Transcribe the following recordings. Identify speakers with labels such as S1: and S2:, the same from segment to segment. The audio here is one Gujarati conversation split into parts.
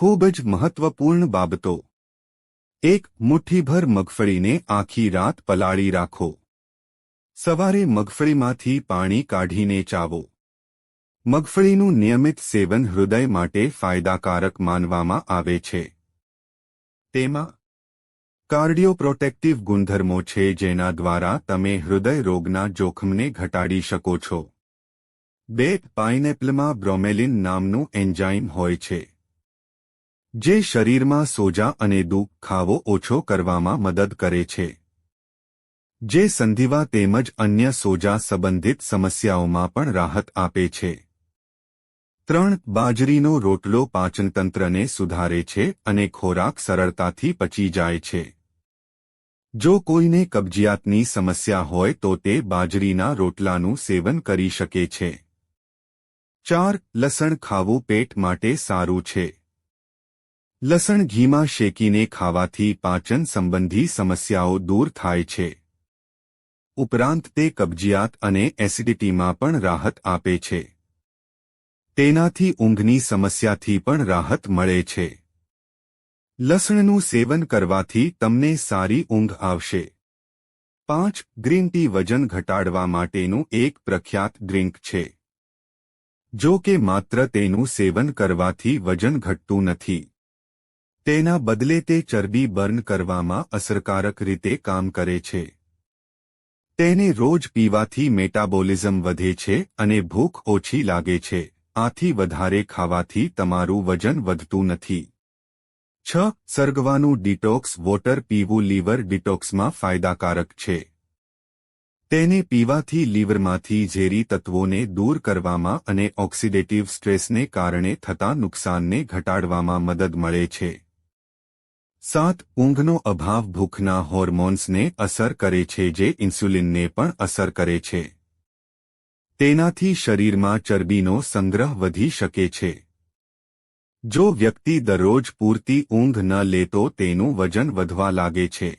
S1: ખૂબ જ મહત્વપૂર્ણ બાબતો। 1. મુઠ્ઠીભર મગફળીને આખી રાત પલાળી રાખો। સવારે મગફળીમાંથી પાણી કાઢીને ચાવો। મગફળીનું નિયમિત સેવન હૃદય માટે ફાયદાકારક માનવામાં આવે છે। તેમાં કાર્ડિયોપ્રોટેક્ટિવ ગુણધર્મો છે જેના દ્વારા તમે હૃદય રોગના જોખમને ઘટાડી શકો છો। 2. પાઇનેપલમાં બ્રોમેલિન નામનું એન્ઝાઇમ હોય છે જે શરીરમાં સોજા અને દુખાવો ઓછો કરવામાં મદદ કરે છે, જે સંધિવા તેમજ અન્ય સોજા સંબંધિત સમસ્યાઓમાં પણ રાહત આપે છે। 3. બાજરીનો રોટલો પાચનતંત્રને સુધારે છે અને ખોરાક સરળતાથી પચી જાય છે। જો કોઈને કબજિયાતની સમસ્યા હોય તો તે બાજરીના રોટલાનું સેવન કરી શકે છે। 4. લસણ ખાવું પેટ માટે સારું છે। લસણ ઘીમાં શેકીને ખાવાથી પાચન સંબંધી સમસ્યાઓ દૂર થાય છે। ઉપરાંત તે કબજિયાત અને એસિડિટીમાં પણ રાહત આપે છે। તેનાથી ઊંઘની સમસ્યાથી પણ રાહત મળે છે। લસણનું સેવન કરવાથી તમને સારી ઊંઘ આવશે। 5. ગ્રીન ટી વજન ઘટાડવા માટેનું એક પ્રખ્યાત ડ્રિંક છે। જો કે માત્ર તેનું સેવન કરવાથી વજન ઘટતું નથી, તેના બદલે તે ચરબી બર્ન કરવામાં અસરકારક રીતે કામ કરે છે। તેને રોજ પીવાથી મેટાબોલિઝમ વધે છે અને ભૂખ ઓછી લાગે છે, આથી વધારે ખાવાથી તમારું વજન વધતું નથી। 6. સરગવાનું ડિટોક્સ વોટર પીવું લીવર ડિટોક્સમાં ફાયદાકારક છે। તેને પીવાથી લીવરમાંથી ઝેરી તત્વોને દૂર કરવામાં અને ઓક્સિડેટિવ સ્ટ્રેસને કારણે થતા નુકસાનને ઘટાડવામાં મદદ મળે છે। 7. ઊંઘનો અભાવ ભૂખના હોર્મોન્સને અસર કરે છે જે ઇન્સ્યુલિનને પણ અસર કરે છે। તેનાથી શરીરમાં ચરબીનો સંગ્રહ વધી શકે છે। જો વ્યક્તિ દરરોજ પૂરતી ઊંઘ ન લે તો તેનું વજન વધવા લાગે છે।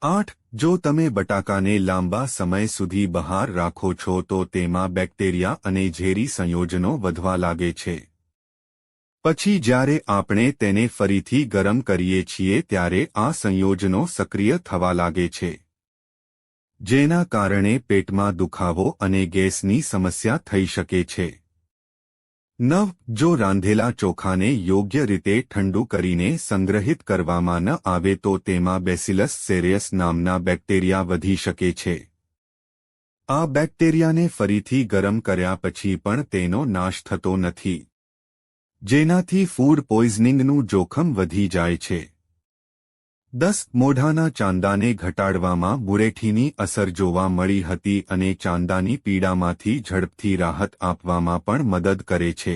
S1: 8. જો તમે બટાકાને લાંબા સમય સુધી બહાર રાખો છો તો તેમાં બેક્ટેરિયા અને ઝેરી સંયોજનો વધવા લાગે છે। પછી જ્યારે આપણે તેને ફરીથી ગરમ કરીએ છીએ ત્યારે આ સંયોજનો સક્રિય થવા લાગે છે, જેના કારણે પેટમાં દુખાવો અને ગેસની સમસ્યા થઈ શકે છે। 9. જો રાંધેલા ચોખાને યોગ્ય રીતે ઠંડુ કરીને સંગ્રહિત કરવામાં ન આવે તો તેમાં બેસિલસ સેરિયસ નામના બેક્ટેરિયા વધી શકે છે। આ બેક્ટેરિયાને ફરીથી ગરમ કર્યા પછી પણ તેનો નાશ થતો નથી, જેનાથી ફૂડ પોઈઝનિંગનું જોખમ વધી જાય છે। 10. મોઢાના ચાંદાને ઘટાડવામાં મુળેઠીની અસર જોવા મળી હતી અને ચાંદાની પીડામાંથી ઝડપથી રાહત આપવામાં પણ મદદ કરે છે।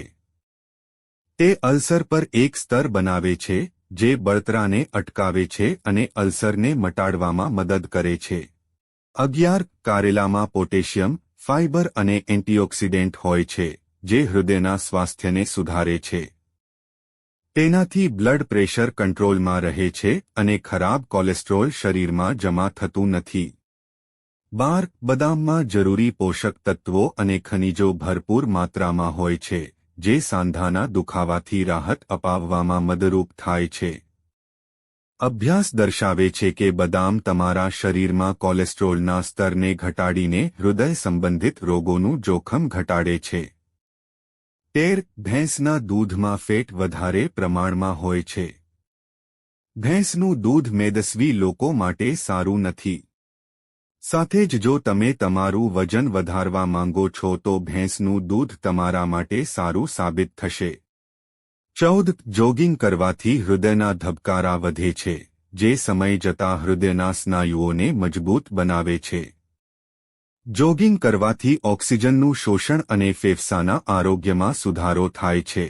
S1: તે અલ્સર પર એક સ્તર બનાવે છે જે બળતરાને અટકાવે છે અને અલ્સરને મટાડવામાં મદદ કરે છે। 11. કારેલામાં પોટેશિયમ, ફાઇબર અને એન્ટીઓક્સિડન્ટ હોય છે જે હૃદયના સ્વાસ્થ્યને સુધારે છે। તેનાથી બ્લડ પ્રેશર કંટ્રોલમાં રહે છે અને ખરાબ કોલેસ્ટ્રોલ શરીરમાં જમા થતું નથી। 12. બદામમાં જરૂરી પોષક તત્વો અને ખનિજો ભરપૂર માત્રામાં હોય છે જે સાંધાના દુખાવાથી રાહત અપાવવામાં મદદરૂપ થાય છે। અભ્યાસ દર્શાવે છે કે બદામ તમારા શરીરમાં કોલેસ્ટ્રોલના સ્તરને ઘટાડીને હૃદય સંબંધિત રોગોનું જોખમ ઘટાડે છે। 13. ભેંસના દૂધમાં ફેટ વધારે પ્રમાણમાં હોય છે। ભેંસનું દૂધ મેદસ્વી લોકો માટે સારું નથી। સાથે જ જો તમે તમારું વજન વધારવા માંગો છો તો ભેંસનું દૂધ તમારા માટે સારું સાબિત થશે। 14. જોગિંગ કરવાથી હૃદયના ધબકારા વધે છે જે સમય જતાં હૃદયના સ્નાયુઓને મજબૂત બનાવે છે। જોગિંગ કરવાથી ઓક્સિજનનું શોષણ અને ફેફસાના આરોગ્યમાં સુધારો થાય છે।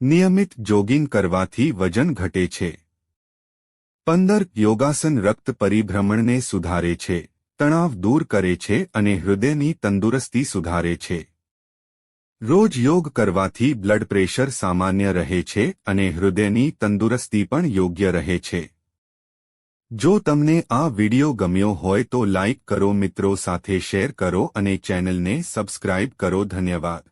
S1: નિયમિત જોગિંગ કરવાથી વજન ઘટે છે। 15. યોગાસન રક્ત પરિભ્રમણને સુધારે છે, તણાવ દૂર કરે છે અને હૃદયની તંદુરસ્તી સુધારે છે। રોજ યોગ કરવાથી બ્લડ પ્રેશર સામાન્ય રહે છે અને હૃદયની તંદુરસ્તી પણ યોગ્ય રહે છે। જો તમને આ વિડિયો ગમ્યો હોય તો લાઇક કરો, મિત્રો સાથે શેર કરો અને ચેનલને સબસ્ક્રાઇબ કરો। ધન્યવાદ।